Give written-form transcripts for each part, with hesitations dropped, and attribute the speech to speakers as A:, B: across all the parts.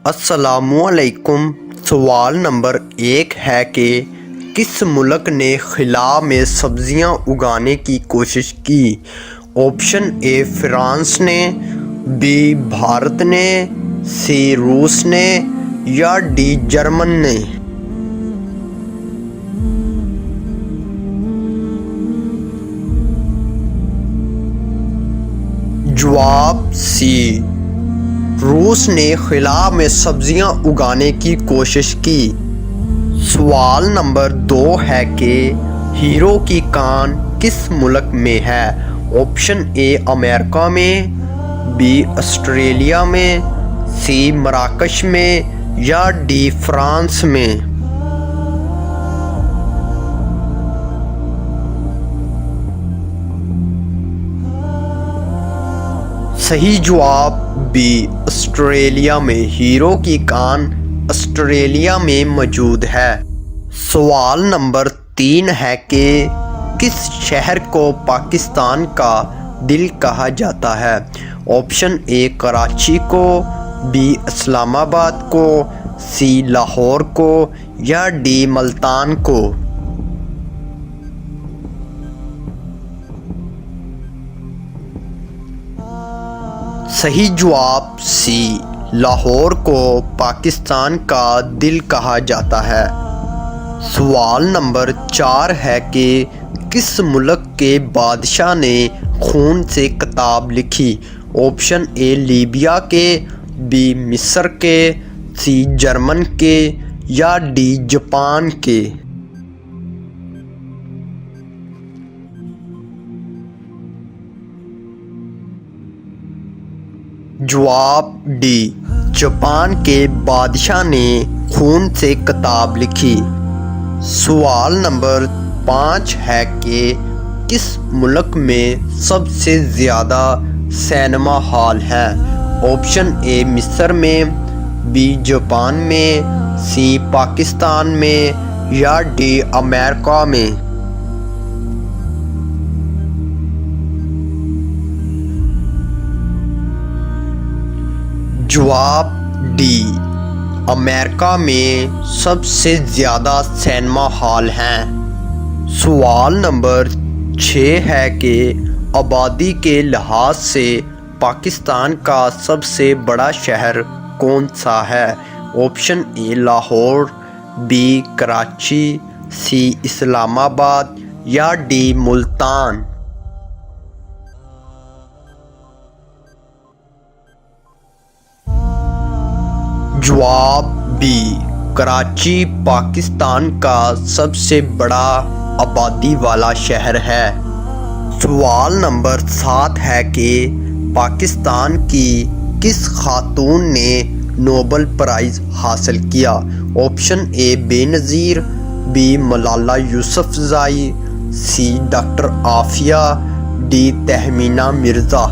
A: السلام علیکم۔ سوال نمبر 1 ہے کہ کس ملک نے خلا میں سبزیاں اگانے کی کوشش کی؟ آپشن اے فرانس نے، بی بھارت نے، سی روس نے یا ڈی جرمن نے؟ جواب سی، روس نے خلا میں سبزیاں اگانے کی کوشش کی۔ سوال نمبر 2 ہے کہ ہیرو کی کان کس ملک میں ہے؟ آپشن اے امریکہ میں، بی آسٹریلیا میں، سی مراکش میں یا ڈی فرانس میں؟ صحیح جواب بی آسٹریلیا میں۔ ہیرو کی کان آسٹریلیا میں موجود ہے۔ سوال نمبر 3 ہے کہ کس شہر کو پاکستان کا دل کہا جاتا ہے؟ آپشن اے کراچی کو، بی اسلام آباد کو، سی لاہور کو یا ڈی ملتان کو؟ صحیح جواب سی، لاہور کو پاکستان کا دل کہا جاتا ہے۔ سوال نمبر 4 ہے کہ کس ملک کے بادشاہ نے خون سے کتاب لکھی؟ آپشن اے لیبیا کے، بی مصر کے، سی جرمن کے یا ڈی جاپان کے؟ جواب ڈی، جاپان کے بادشاہ نے خون سے کتاب لکھی۔ سوال نمبر 5 ہے کہ کس ملک میں سب سے زیادہ سینما ہال ہیں؟ آپشن اے مصر میں، بی جاپان میں، سی پاکستان میں یا ڈی امریکہ میں؟ جواب ڈی، امریکہ میں سب سے زیادہ سینما ہال ہیں۔ سوال نمبر 6 ہے کہ آبادی کے لحاظ سے پاکستان کا سب سے بڑا شہر کون سا ہے؟ Option A Lahore, B Karachi, C Islamabad یا ڈی ملتان؟ جواب بی، کراچی پاکستان کا سب سے بڑا آبادی والا شہر ہے۔ سوال نمبر 7 ہے کہ پاکستان کی کس خاتون نے نوبل پرائز حاصل کیا؟ Option A Benazir, B Malala Yousafzai, C doctor Aafia, D Tahmina Mirza?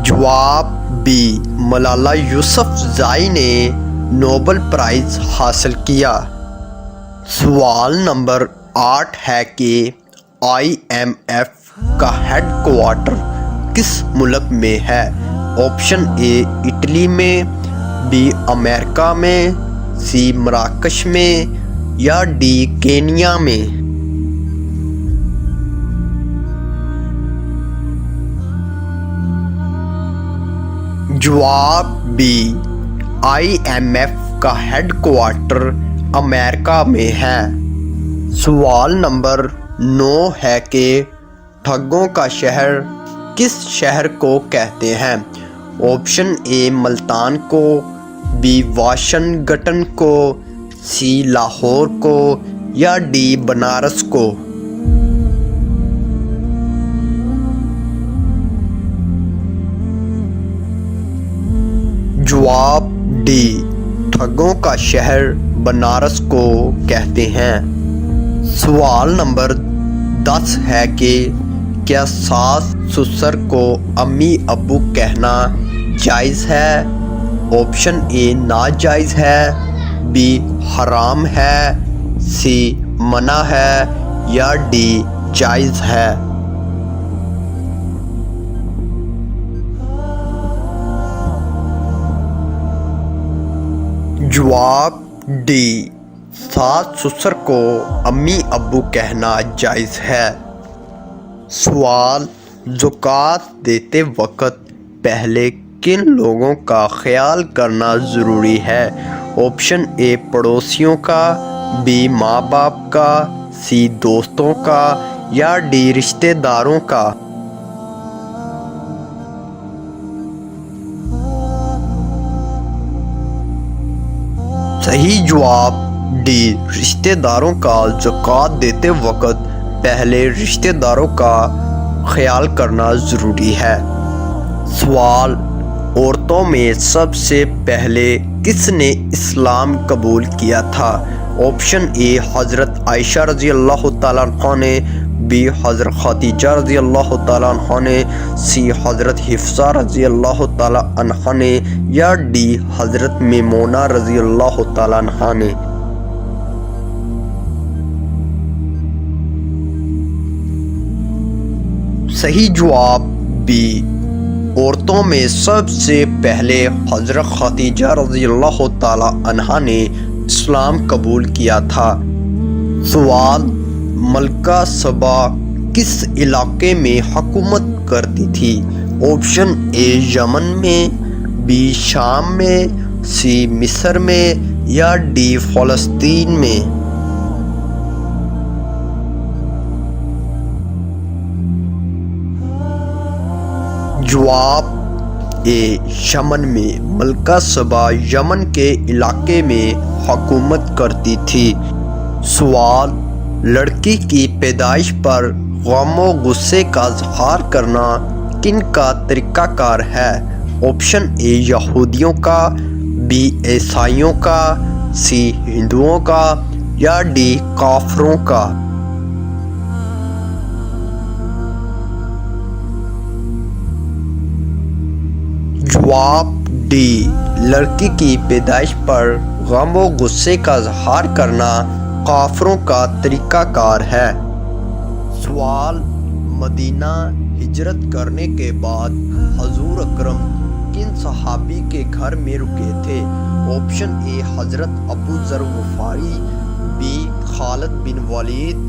A: جواب بی، ملالہ یوسفزئی نے نوبل پرائز حاصل کیا۔ سوال نمبر 8 ہے کہ IMF کا ہیڈ کوارٹر کس ملک میں ہے؟ آپشن اے اٹلی میں، بی امریکہ میں، سی مراکش میں یا ڈی کینیا میں؟ جواب بی، IMF کا ہیڈ کوارٹر امریکہ میں ہے۔ سوال نمبر 9 ہے کہ ٹھگوں کا شہر کس شہر کو کہتے ہیں؟ آپشن اے ملتان کو، بی واشنگٹن کو، سی لاہور کو یا ڈی بنارس کو؟ جواب ڈی، ٹھگوں کا شہر بنارس کو کہتے ہیں۔ سوال نمبر 10 ہے کہ کیا ساس سسر کو امی ابو کہنا جائز ہے؟ آپشن اے ناجائز ہے، بی حرام ہے، سی منع ہے یا ڈی جائز ہے؟ جواب ڈی، ساس سسر کو امی ابو کہنا جائز ہے۔ سوال، زکوٰۃ دیتے وقت پہلے کن لوگوں کا خیال کرنا ضروری ہے؟ آپشن اے پڑوسیوں کا، بی ماں باپ کا، سی دوستوں کا یا ڈی رشتہ داروں کا؟ صحیح جواب ڈی، رشتہ داروں کا۔ زکوٰۃ دیتے وقت پہلے رشتہ داروں کا خیال کرنا ضروری ہے۔ سوال، عورتوں میں سب سے پہلے کس نے اسلام قبول کیا تھا؟ آپشن اے حضرت عائشہ رضی اللہ تعالیٰ عنہ نے، بی حضرت خدیجہ رضی اللہ تعالیٰ عنہ نے، سی حضرت حفصہ رضی اللہ تعالیٰ عنہ نے یا ڈی حضرت میمونہ رضی اللہ تعالیٰ عنہ نے؟ صحیح جواب بی، عورتوں میں سب سے پہلے حضرت خدیجہ رضی اللہ تعالیٰ عنہا نے اسلام قبول کیا تھا۔ سوال، ملکہ سبا کس علاقے میں حکومت کرتی تھی؟ آپشن اے یمن میں، بی شام میں، سی مصر میں یا ڈی فلسطین میں؟ جواب اے یمن میں، ملکہ سبا یمن کے علاقے میں حکومت کرتی تھی۔ سوال، لڑکی کی پیدائش پر غم و غصے کا اظہار کرنا کن کا طریقہ کار ہے؟ آپشن اے یہودیوں کا، بی عیسائیوں کا، سی ہندوؤں کا یا ڈی کافروں کا؟ جواب ڈی، لڑکی کی پیدائش پر غم و غصے کا اظہار کرنا کافروں کا طریقہ کار ہے۔ سوال، مدینہ ہجرت کرنے کے بعد حضور اکرم کن صحابی کے گھر میں رکے تھے؟ آپشن اے حضرت ابو ذر غفاری، بی خالد بن ولید،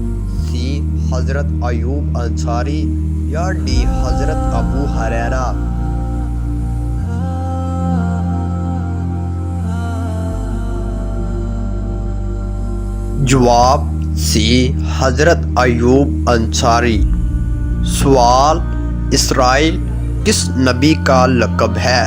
A: سی حضرت ایوب انصاری یا ڈی حضرت ابو ہریرہ؟ جواب سی، حضرت ایوب انصاری۔ سوال، اسرائیل کس نبی کا لقب ہے؟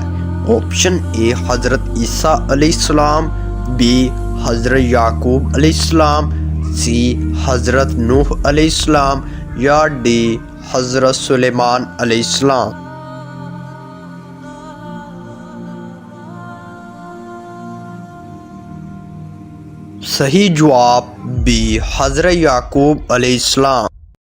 A: آپشن اے حضرت عیسیٰ علیہ السلام، بی حضرت یعقوب علیہ السلام، سی حضرت نوح علیہ السلام یا ڈی حضرت سلیمان علیہ السلام؟ صحیح جواب بی، حضرت یعقوب علیہ السلام۔